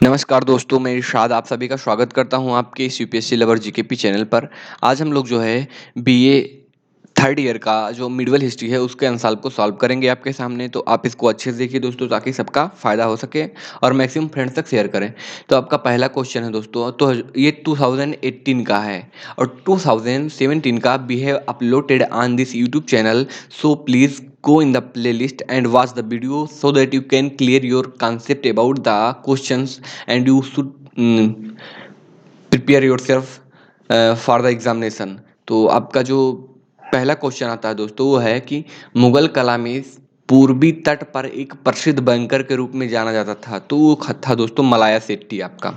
नमस्कार दोस्तों, मैं इरशाद आप सभी का स्वागत करता हूं आपके इस यूपीएससी लवर जीकेपी चैनल पर। आज हम लोग जो है बीए थर्ड ईयर का जो मिडवल हिस्ट्री है उसके आंसर को सॉल्व करेंगे आपके सामने। तो आप इसको अच्छे से देखिए दोस्तों, ताकि सबका फ़ायदा हो सके और मैक्सिमम फ्रेंड्स तक शेयर करें। तो आपका पहला क्वेश्चन है दोस्तों, तो ये 2018 का है और 2017 का भी है uploaded on this YouTube channel. So please go in the playlist and watch the video so that you can clear your concept about the questions, and you should prepare yourself for the examination। तो आपका जो पहला question आता है दोस्तों वो है कि मुगल कला में पूर्वी तट पर एक प्रसिद्ध बैंकर के रूप में जाना जाता था, तो वो था दोस्तों मलाया सेट्टी आपका।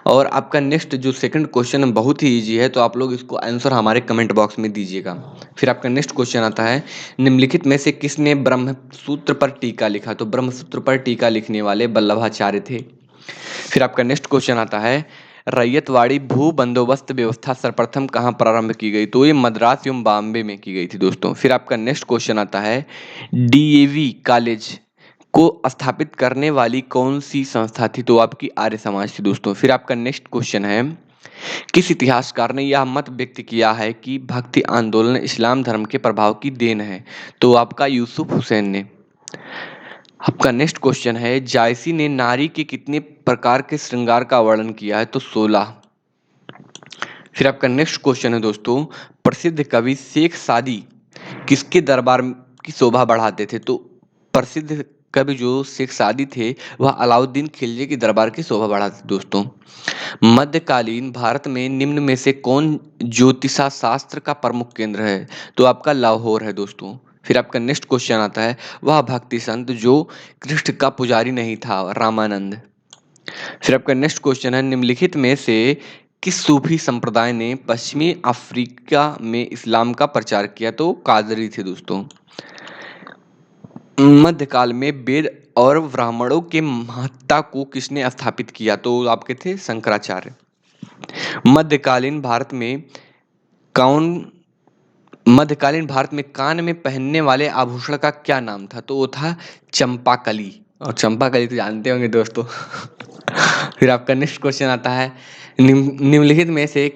और आपका नेक्स्ट जो सेकंड क्वेश्चन है बहुत ही इजी है, तो आप लोग इसको आंसर हमारे कमेंट बॉक्स में दीजिएगा। फिर आपका नेक्स्ट क्वेश्चन आता है, निम्नलिखित में से किसने ब्रह्मसूत्र पर टीका लिखा? तो ब्रह्मसूत्र पर टीका लिखने वाले वल्लभाचार्य थे। फिर आपका नेक्स्ट क्वेश्चन आता है, रैयतवाड़ी भू बंदोबस्त व्यवस्था सर्वप्रथम कहाँ प्रारंभ की गई? तो ये मद्रास एवं बॉम्बे में की गई थी दोस्तों। फिर आपका नेक्स्ट क्वेश्चन आता है, डीएवी कॉलेज को स्थापित करने वाली कौन सी संस्था थी? तो आपकी आर्य समाज थी दोस्तों। फिर आपका नेक्स्ट क्वेश्चन है, किस इतिहासकार ने यह मत व्यक्त किया है कि भक्ति आंदोलन इस्लाम धर्म के प्रभाव की देन है? तो आपका यूसुफ हुसैन ने। आपका नेक्स्ट क्वेश्चन है, जायसी ने नारी के कितने प्रकार के श्रृंगार का वर्णन किया है? तो 16। फिर आपका नेक्स्ट क्वेश्चन है दोस्तों, प्रसिद्ध कवि शेख सादी किसके दरबार की शोभा बढ़ाते थे? तो प्रसिद्ध कवि जो शेख सादी थे वह अलाउद्दीन खिलजी के दरबार की शोभा बढ़ाते थे दोस्तों। मध्यकालीन भारत में निम्न में से कौन ज्योतिषा शास्त्र का प्रमुख केंद्र है? तो आपका लाहौर है दोस्तों। फिर आपका नेक्स्ट क्वेश्चन आता है, वह भक्ति संत जो कृष्ण का पुजारी नहीं था? रामानंद। फिर आपका नेक्स्ट क्वेश्चन है, निम्नलिखित में से किस सूफी संप्रदाय ने पश्चिमी अफ्रीका में इस्लाम का प्रचार किया? तो कादरी थे दोस्तों। मध्यकाल में वेद और ब्राह्मणों के महत्ता को किसने स्थापित किया? तो आपके थे शंकराचार्य। मध्यकालीन भारत में कौन मध्यकालीन भारत में कान में पहनने वाले आभूषण का क्या नाम था? तो वो था चंपाकली। और चंपाकली तो जानते होंगे दोस्तों। फिर आपका नेक्स्ट क्वेश्चन आता है, निम्नलिखित में से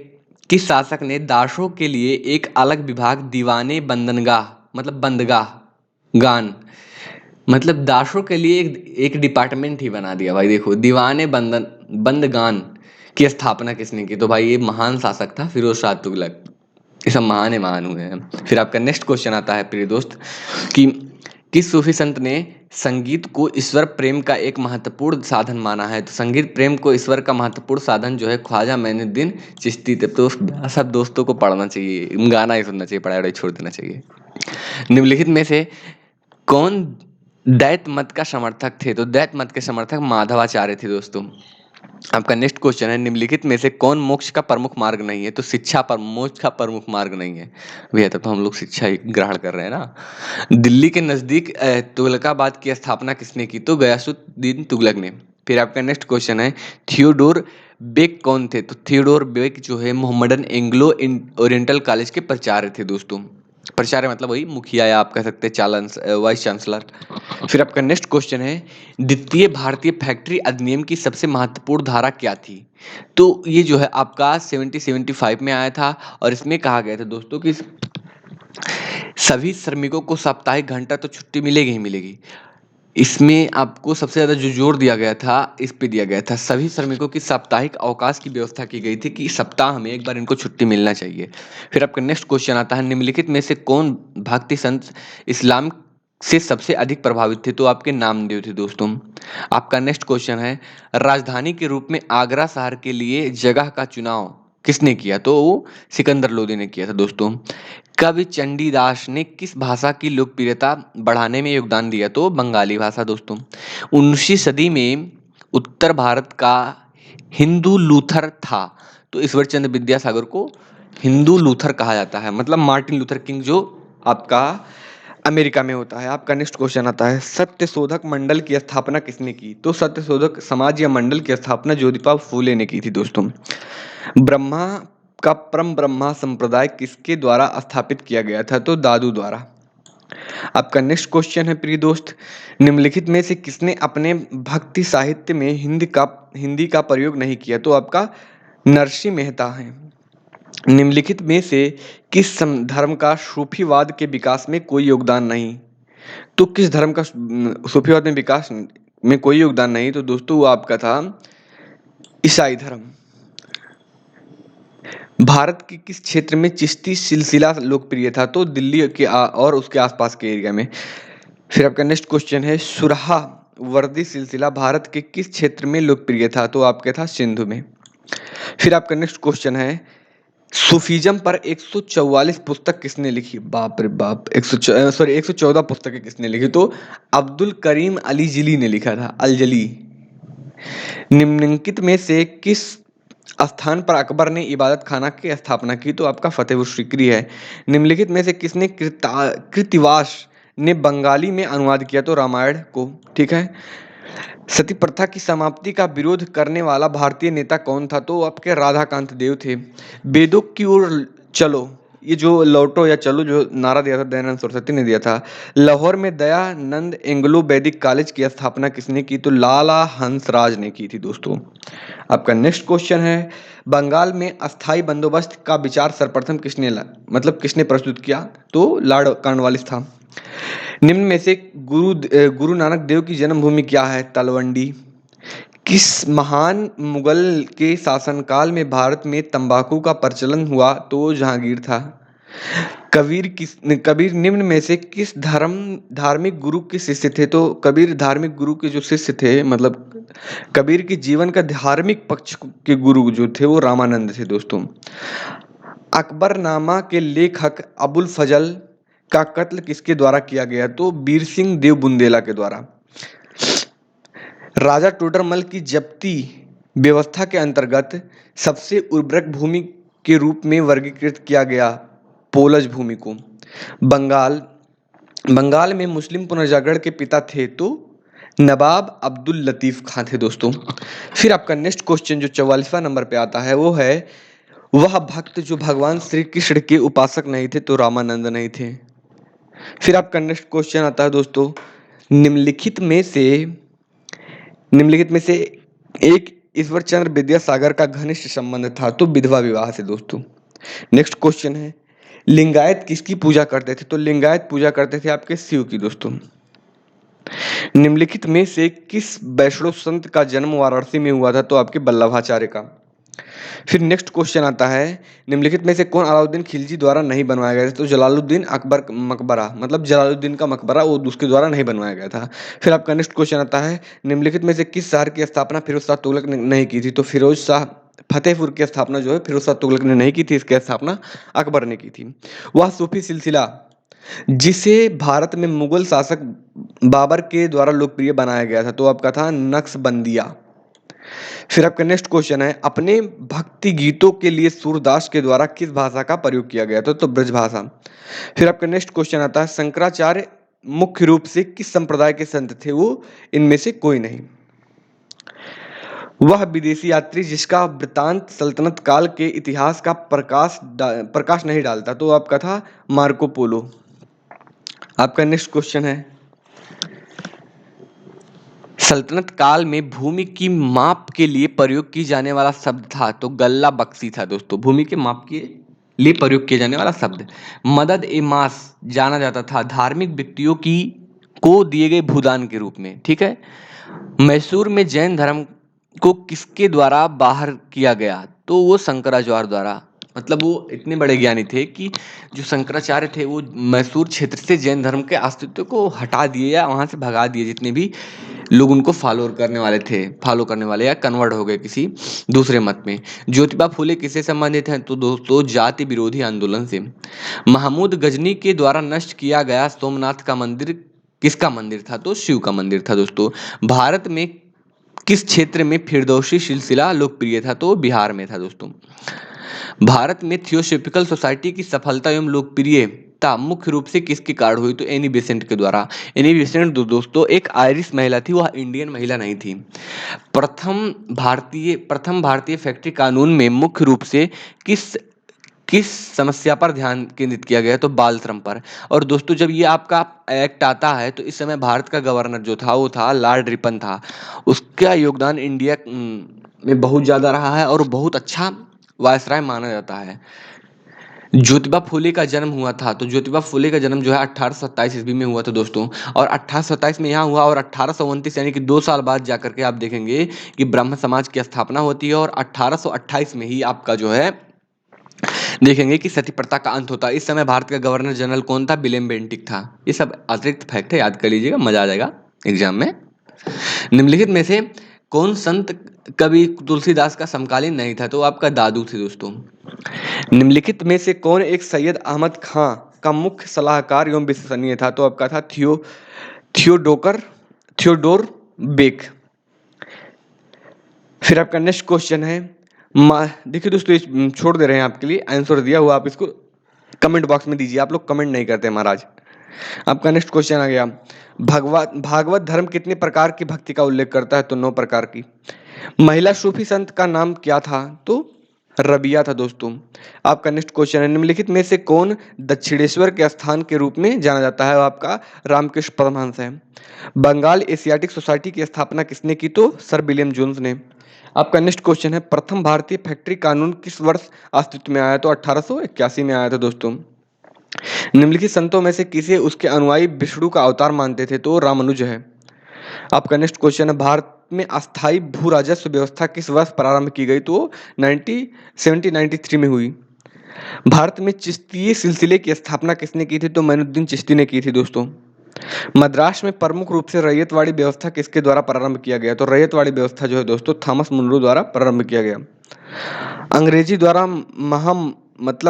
किस शासक ने दासों के लिए एक अलग विभाग दीवाने बंदनगाह मतलब बंदगाह गान मतलब दासों के लिए एक डिपार्टमेंट ही बना दिया भाई। देखो, दीवाने बंदगान की स्थापना किसने की? तो भाई ये महान शासक था फिरोज शाह तुगलक। ये सब महान है, महान हुए हैं। फिर आपका नेक्स्ट क्वेश्चन आता है प्रिय दोस्त कि किस सूफी संत ने संगीत को ईश्वर प्रेम का एक महत्वपूर्ण साधन माना है? तो संगीत प्रेम को ईश्वर का महत्वपूर्ण साधन जो है ख्वाजा मोइनुद्दीन चिश्ती थे। तो सब दोस्तों को पढ़ना चाहिए, गाना ही सुनना चाहिए, पढ़ाई छोड़ देना चाहिए। निम्नलिखित में से कौन दैत मत का समर्थक थे? तो दैत मत के समर्थक माधवाचार्य थे दोस्तों। आपका नेक्स्ट क्वेश्चन है, निम्नलिखित में से कौन मोक्ष का प्रमुख मार्ग नहीं है? तो शिक्षा पर मोक्ष का प्रमुख मार्ग नहीं है भैया, तब तो हम लोग शिक्षा ही ग्रहण कर रहे हैं ना। दिल्ली के नजदीक तुगलकाबाद की स्थापना किसने की? तो गयासुद्दीन तुगलक ने। फिर आपका नेक्स्ट क्वेश्चन है, थियोडोर बेक कौन थे? तो थियोडोर बेक जो है मोहम्मदन एंग्लो ओरिएंटल कॉलेज के प्राचार्य थे दोस्तों। प्राचार्य मतलब वही मुखिया या आप कह सकते हैं वाइस चांसलर। फिर आपका नेक्स्ट क्वेश्चन है, द्वितीय भारतीय फैक्ट्री अधिनियम की सबसे महत्वपूर्ण धारा क्या थी? तो ये जो है आपका 75 में आया था और इसमें कहा गया था दोस्तों कि सभी श्रमिकों को साप्ताहिक घंटा तो छुट्टी मिलेगी ही मिलेगी। इसमें आपको सबसे ज़्यादा जो जोर दिया गया था इस पे दिया गया था, सभी श्रमिकों की साप्ताहिक अवकाश की व्यवस्था की गई थी कि सप्ताह में एक बार इनको छुट्टी मिलना चाहिए। फिर आपका नेक्स्ट क्वेश्चन आता है, निम्नलिखित में से कौन भक्ति संत इस्लाम से सबसे अधिक प्रभावित थे? तो आपके नामदेव थे दोस्तों। आपका नेक्स्ट क्वेश्चन है, राजधानी के रूप में आगरा शहर के लिए जगह का चुनाव किसने किया? तो वो सिकंदर लोदी ने किया था दोस्तों। कवि चंडीदास ने किस भाषा की लोकप्रियता बढ़ाने में योगदान दिया? तो बंगाली भाषा दोस्तों। 19वीं सदी में उत्तर भारत का हिंदू लूथर था, तो ईश्वर चंद्र विद्यासागर को हिंदू लूथर कहा जाता है, मतलब मार्टिन लूथर किंग जो आपका अमेरिका में होता है। आपका नेक्स्ट क्वेश्चन आता है, सत्य शोधक मंडल की स्थापना किसने की? तो सत्य शोधक समाज या मंडल की स्थापना ज्योतिबा फूले ने की थी दोस्तों। ब्रह्मा का परम ब्रह्मा संप्रदाय किसके द्वारा स्थापित किया गया था? तो दादू द्वारा। आपका नेक्स्ट क्वेश्चन है प्रिय दोस्त, निम्नलिखित में से किसने अपने भक्ति साहित्य में हिंदी का प्रयोग नहीं किया? तो आपका नरसिंह मेहता है। निम्नलिखित में से किस धर्म का सूफीवाद के विकास में कोई योगदान नहीं? तो किस धर्म का सूफीवाद में विकास में कोई योगदान नहीं? तो दोस्तों वो आपका था ईसाई धर्म। भारत के किस क्षेत्र में चिश्ती सिलसिला लोकप्रिय था? तो दिल्ली के और उसके आसपास के एरिया में। फिर आपका नेक्स्ट क्वेश्चन है, सुरहावर्दी सिलसिला भारत के किस क्षेत्र में लोकप्रिय था? तो आपका था सिंधु में। फिर आपका नेक्स्ट क्वेश्चन है, सूफीज्म पर 144 पुस्तक किसने लिखी? बाप रे बाप, 114 पुस्तकें किसने लिखी? तो अब्दुल करीम अली जिली ने लिखा था, अलजली। निम्नलिखित में से किस स्थान पर अकबर ने इबादत खाना की स्थापना की? तो आपका फतेहपुर सीकरी है। निम्नलिखित में से किसने कृतिवास ने बंगाली में अनुवाद किया? तो रामायण को। ठीक है। सती प्रथा की समाप्ति का विरोध करने वाला भारतीय नेता कौन था? तो आपके राधाकांत देव थे। वेदों की ओर चलो, ये जो लौटो या चलो जो नारा दिया था दयानंद सरस्वती ने दिया था। लाहौर में दयानंद एंग्लो वैदिक कॉलेज की स्थापना किसने की? तो लाला हंसराज ने की थी दोस्तों। आपका नेक्स्ट क्वेश्चन है, बंगाल में अस्थाई बंदोबस्त का विचार सर्वप्रथम किसने प्रस्तुत किया? तो लॉर्ड कॉर्नवालिस था। निम्न में से गुरु नानक देव की जन्मभूमि क्या है? तलवंडी। किस महान मुगल के शासनकाल में भारत में तंबाकू का प्रचलन हुआ? तो जहांगीर था। कबीर निम्न में से किस धार्मिक गुरु के शिष्य थे? तो कबीर धार्मिक गुरु के जो शिष्य थे, मतलब कबीर के जीवन का धार्मिक पक्ष के गुरु जो थे वो रामानंद थे दोस्तों। अकबरनामा के लेखक अबुल फजल का कत्ल किसके द्वारा किया गया? तो वीर सिंह देव बुंदेला के द्वारा। राजा टोडरमल की जब्ती व्यवस्था के अंतर्गत सबसे उर्वरक भूमि के रूप में वर्गीकृत किया गया पोलज भूमि को। बंगाल में मुस्लिम पुनर्जागरण के पिता थे तो नवाब अब्दुल लतीफ खां थे दोस्तों। फिर आपका नेक्स्ट क्वेश्चन जो 44वां नंबर पे आता है वो है, वह भक्त जो भगवान श्री कृष्ण के उपासक नहीं थे? तो रामानंद नहीं थे। फिर आपका नेक्स्ट क्वेश्चन आता है दोस्तों, निम्नलिखित में से एक ईश्वर चंद्र विद्यासागर का घनिष्ठ संबंध था? तो विधवा विवाह से दोस्तों। नेक्स्ट क्वेश्चन है, लिंगायत किसकी पूजा करते थे? तो लिंगायत पूजा करते थे आपके शिव की दोस्तों। निम्नलिखित में से किस वैष्णव संत का जन्म वाराणसी में हुआ था? तो आपके वल्लभाचार्य का। फिर नेक्स्ट क्वेश्चन आता है, निम्नलिखित में से कौन अलाउद्दीन खिलजी द्वारा नहीं बनवाया गया था? तो जलालुद्दीन अकबर मकबरा, मतलब जलालुद्दीन का मकबरा वो उसके द्वारा नहीं बनवाया गया था। फिर आपका नेक्स्ट क्वेश्चन आता है, निम्नलिखित में से किस शहर की स्थापना फिरोज शाह तुगलक ने नहीं की थी? तो फिरोज शाह फतेहपुर की स्थापना जो है फिरोज शाह तुगलक ने नहीं की थी, इसकी स्थापना अकबर ने की थी। वह सूफी सिलसिला जिसे भारत में मुगल शासक बाबर के द्वारा लोकप्रिय बनाया गया था, तो आपका था नक्शबंदिया। फिर आपका नेक्स्ट क्वेश्चन है, अपने भक्ति गीतों के लिए सूरदास के द्वारा किस भाषा का प्रयोग किया गया था? तो ब्रज भाषा। फिर आपका नेक्स्ट क्वेश्चन आता है, शंकराचार्य मुख्य रूप से किस संप्रदाय के संत थे? वो इनमें से कोई नहीं। वह विदेशी यात्री जिसका वृत्तांत सल्तनत काल के इतिहास का प्रकाश नहीं डालता, तो आपका था मार्को पोलो। आपका नेक्स्ट क्वेश्चन है, सल्तनत काल में भूमि की माप के लिए प्रयोग की जाने वाला शब्द था? तो गल्ला बक्सी था दोस्तों, भूमि के माप के लिए प्रयोग किया जाने वाला शब्द। मदद ए मास जाना जाता था धार्मिक व्यक्तियों की को दिए गए भूदान के रूप में। ठीक है। मैसूर में जैन धर्म को किसके द्वारा बाहर किया गया? तो वो शंकराचार्य द्वारा। मतलब वो इतने बड़े ज्ञानी थे कि जो शंकराचार्य थे वो मैसूर क्षेत्र से जैन धर्म के अस्तित्व को हटा दिए या वहां से भगा दिए, जितने भी लोग उनको फॉलो करने वाले या कन्वर्ट हो गए किसी दूसरे मत में। ज्योतिबा फूले किससे संबंधित हैं? तो दोस्तों जाति विरोधी आंदोलन से। महमूद गजनी के द्वारा नष्ट किया गया सोमनाथ का मंदिर किसका मंदिर था? तो शिव का मंदिर था दोस्तों। भारत में किस क्षेत्र में फिरदौसी सिलसिला लोकप्रिय था? तो बिहार में था दोस्तों। भारत में थियोसॉफिकल सोसाइटी की सफलता एवं लोकप्रियता मुख्य रूप से किसके कारण हुई? तो एनी बेसेंट के द्वारा। एनी बेसेंट दोस्तों एक आयरिश महिला थी, वह इंडियन महिला नहीं थी। प्रथम भारतीय फैक्ट्री कानून में मुख्य रूप से किस किस समस्या पर ध्यान केंद्रित किया गया? तो बाल श्रम पर। और दोस्तों जब ये आपका एक्ट आता है तो इस समय भारत का गवर्नर जो था वो था लॉर्ड रिपन था। उसका योगदान इंडिया में बहुत ज़्यादा रहा है और बहुत अच्छा वायसराय माना जाता है। ज्योतिबा फुले का जन्म हुआ था, तो ज्योतिबा फुले का जन्म जो है 1827 ईस्वी में हुआ था दोस्तों। और 1827 में यहाँ हुआ और 1829 यानी कि 2 साल बाद जाकर के आप देखेंगे कि ब्रह्म समाज की स्थापना होती है और 1828 में ही आपका जो है देखेंगे कि सती प्रथा का अंत होता है। इस समय भारत का गवर्नर जनरल कौन था? विलियम बेंटिक था। ये सब अतिरिक्त फैक्ट है, याद कर लीजिएगा, मजा आ जाएगा एग्जाम में। निम्नलिखित में से कौन संत कवि तुलसीदास का समकालीन नहीं था? तो आपका दादू थे दोस्तों। निम्नलिखित में से कौन एक सैयद अहमद खां का मुख्य सलाहकार एवं विश्वसनीय था? तो आपका था थियोडोकर थियोडोर बेक। फिर आपका नेक्स्ट क्वेश्चन है, देखिए दोस्तों ये छोड़ दे रहे हैं आपके लिए, आंसर दिया हुआ आप इसको कमेंट बॉक्स में दीजिए, आप लोग कमेंट नहीं करते महाराज। आपका नेक्स्ट क्वेश्चन आ गया, भागवत धर्म कितने प्रकार की भक्ति का उल्लेख करता है? तो 9 प्रकार की। महिला सूफी संत का नाम क्या था? तो रबिया था दोस्तों। आपका नेक्स्ट क्वेश्चन है, निम्नलिखित में से कौन दक्षिणेश्वर के स्थान के रूप में जाना जाता है? आपका रामकृष्ण परमहंस है। बंगाल एशियाटिक सोसाइटी की स्थापना किसने की? तो सर विलियम जोन्स ने। आपका नेक्स्ट क्वेश्चन है, प्रथम भारतीय फैक्ट्री कानून किस वर्ष अस्तित्व में आया? तो 1881 में आया था दोस्तों। निम्नलिखित संतों में से किसे उसके अनुयायी विष्णु का अवतार मानते थे? तो रामानुज है। आपका नेक्स्ट क्वेश्चन है, भारत में अस्थायी भू राजस्व व्यवस्था किस वर्ष प्रारंभ की गई? तो 1793 में हुई। भारत में चिश्तीय सिलसिले की स्थापना किसने की थी? तो मोइनुद्दीन चिश्ती ने की थी दोस्तों। मद्रास में प्रमुख रूप से रैयतवाड़ी व्यवस्था किसके द्वारा प्रारंभ किया गया? तो रैयतवाड़ी व्यवस्था जो है दोस्तों थॉमस मुनरो द्वारा प्रारंभ किया गया। अंग्रेजी द्वारा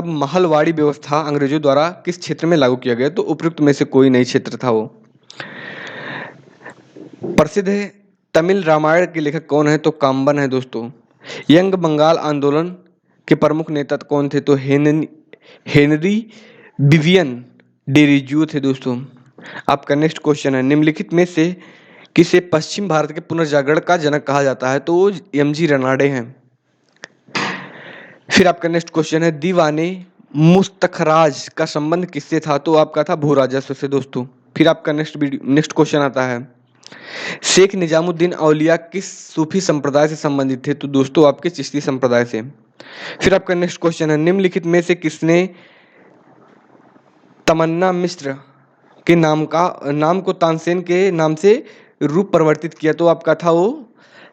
महलवाड़ी व्यवस्था अंग्रेजों द्वारा किस क्षेत्र में लागू किया गया? तो उपयुक्त में से कोई नहीं क्षेत्र था वो। प्रसिद्ध है तमिल रामायण के लेखक कौन है? तो काम्बन है दोस्तों। यंग बंगाल आंदोलन के प्रमुख नेता कौन थे? तो हेनरी विवियन डेरिज्यू थे दोस्तों। आपका नेक्स्ट क्वेश्चन है, निम्नलिखित में से किसे पश्चिम भारत के पुनर्जागरण का जनक कहा जाता है? तो एमजी रनाडे हैं। फिर आपका नेक्स्ट क्वेश्चन है, दीवाने मुस्तखराज का संबंध किससे था? तो आपका था भू राजस्व से दोस्तों। फिर आपका नेक्स्ट क्वेश्चन आता है, शेख निजामुद्दीन औलिया किस सूफी संप्रदाय से संबंधित थे? तो दोस्तों आपके चिश्ती संप्रदाय से। फिर आपका नेक्स्ट क्वेश्चन है, निम्नलिखित में से किसने तमन्ना मिश्र के नाम को तानसेन के नाम से रूप परिवर्तित किया? तो आपका था वो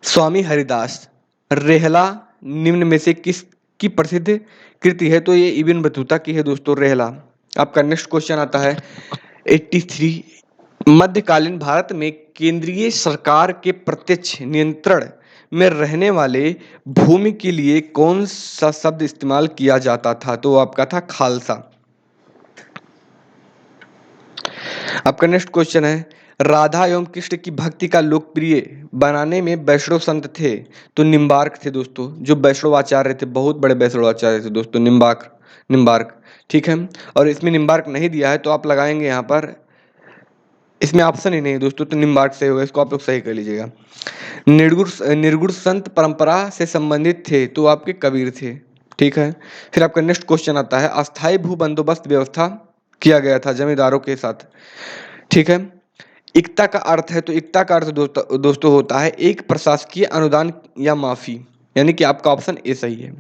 स्वामी हरिदास। रेहला निम्न में से किस की प्रसिद्ध कृति है? तो ये इब्न बतूता की है दोस्तों रेहला। आपका नेक्स्ट क्वेश्चन आता है 83, मध्यकालीन भारत में केंद्रीय सरकार के प्रत्यक्ष नियंत्रण में रहने वाले भूमि के लिए कौन सा शब्द इस्तेमाल किया जाता था? तो आपका था खालसा। आपका नेक्स्ट क्वेश्चन है, राधा एवं कृष्ण की भक्ति का लोकप्रिय बनाने में वैष्णव संत थे? तो निम्बार्क थे दोस्तों, जो वैष्णवाचार्य थे, बहुत बड़े वैष्णवाचार्य थे दोस्तों, निम्बार्क। ठीक है, और इसमें निम्बार्क नहीं दिया है तो आप लगाएंगे यहाँ पर, इसमें ऑप्शन ही नहीं है दोस्तों, तो निम्बार्क सही होगा, इसको आप लोग सही कर लीजिएगा। निर्गुण संत परंपरा से संबंधित थे? तो आपके कबीर थे। ठीक है, फिर आपका नेक्स्ट क्वेश्चन आता है, अस्थायी भू बंदोबस्त व्यवस्था किया गया था जमींदारों के साथ। ठीक है, एकता का अर्थ है, तो एकता का अर्थ दोस्तों होता है एक प्रशासकीय अनुदान या माफी, यानी कि आपका ऑप्शन ए सही है।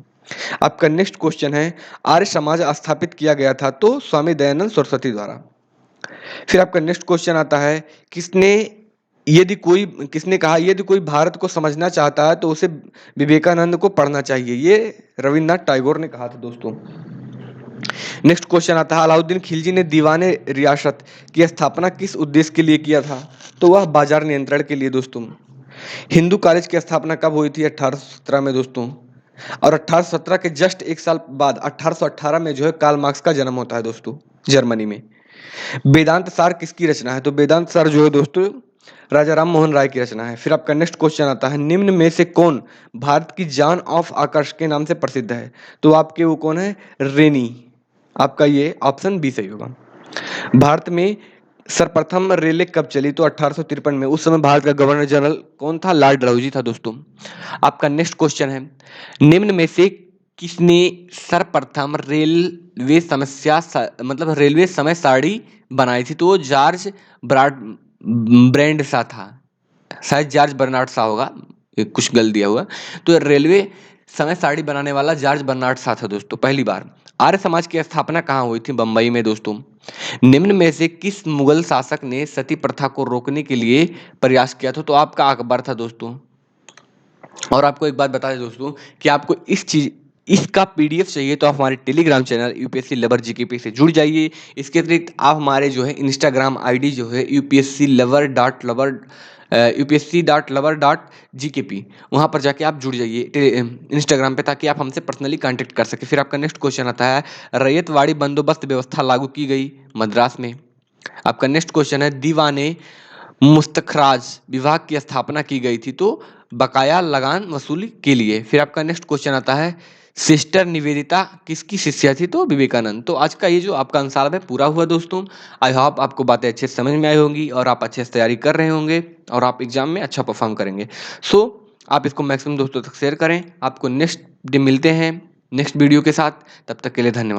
आपका नेक्स्ट क्वेश्चन है, आर्य समाज स्थापित किया गया था? तो स्वामी दयानंद सरस्वती द्वारा। फिर आपका नेक्स्ट क्वेश्चन आता है, किसने कहा यदि कोई भारत को समझना चाहता है तो उसे विवेकानंद को पढ़ना चाहिए? ये रविन्द्रनाथ टैगोर ने कहा था दोस्तों। नेक्स्ट क्वेश्चन आता है, अलाउद्दीन खिलजी ने दीवाने रियासत की स्थापना किस उद्देश्य के लिए किया था? तो वह बाजार नियंत्रण के लिए दोस्तों। हिंदू कॉलेज की स्थापना कब हुई थी? 1817 में दोस्तों। और 1817 के जस्ट एक साल बाद 1818 में जो है कार्ल मार्क्स का जन्म होता है दोस्तों, जर्मनी में। वेदांत सार किसकी रचना है? तो वेदांत सार जो है दोस्तों राजा राम मोहन राय की रचना है। फिर आपका नेक्स्ट क्वेश्चन आता है, निम्न में से कौन भारत की जॉन ऑफ आर्क के नाम से प्रसिद्ध है? तो आपके वो कौन है? रेनी। आपका ये ऑप्शन बी सही होगा। भारत में सर्वप्रथम रेले कब चली? तो 1853 में। उस समय भारत का गवर्नर जनरल कौन था? लॉर्ड डलहौजी था दोस्तों। आपका नेक्स्ट क्वेश्चन है, निम्न में से किसने सर्वप्रथम रेलवे मतलब रेलवे समय सारणी बनाई थी? तो वो जॉर्ज ब्राड ब्रैंड सा था, शायद जॉर्ज बर्नार्ड सा होगा, ये कुछ गलत दिया हुआ। तो रेलवे समय सारणी बनाने वाला जॉर्ज बर्नार्ड सा था दोस्तों, पहली बार। आर्य समाज की स्थापना कहाँ हुई थी? बंबई में दोस्तों। निम्न में से किस मुगल शासक ने सती प्रथा को रोकने के लिए प्रयास किया था? तो आपका अकबर था दोस्तों। और आपको एक बात बता दें दोस्तों कि आपको इसका पीडीएफ चाहिए तो आप हमारे Telegram channel UPSC lover GKP से जुड़ जाइए। इसके अतिरिक्त आप हमारे जो है इंस्टाग्राम आईडी जो है upsc.lover.gkp, वहाँ पर जाके आप जुड़ जाइए इंस्टाग्राम पे, ताकि आप हमसे पर्सनली कांटेक्ट कर सके। फिर आपका नेक्स्ट क्वेश्चन आता है, रैयतवाड़ी बंदोबस्त व्यवस्था लागू की गई मद्रास में। आपका नेक्स्ट क्वेश्चन है, दीवाने मुस्तखराज विभाग की स्थापना की गई थी तो बकाया लगान वसूली के लिए। फिर आपका नेक्स्ट क्वेश्चन आता है, सिस्टर निवेदिता किसकी शिष्या थी? तो विवेकानंद। तो आज का ये जो आपका आंसर है पूरा हुआ दोस्तों। आई होप आपको बातें अच्छे से समझ में आई होंगी और आप अच्छे से तैयारी कर रहे होंगे और आप एग्जाम में अच्छा परफॉर्म करेंगे। सो आप इसको मैक्सिमम दोस्तों तक शेयर करें। आपको नेक्स्ट डे मिलते हैं नेक्स्ट वीडियो के साथ, तब तक के लिए धन्यवाद।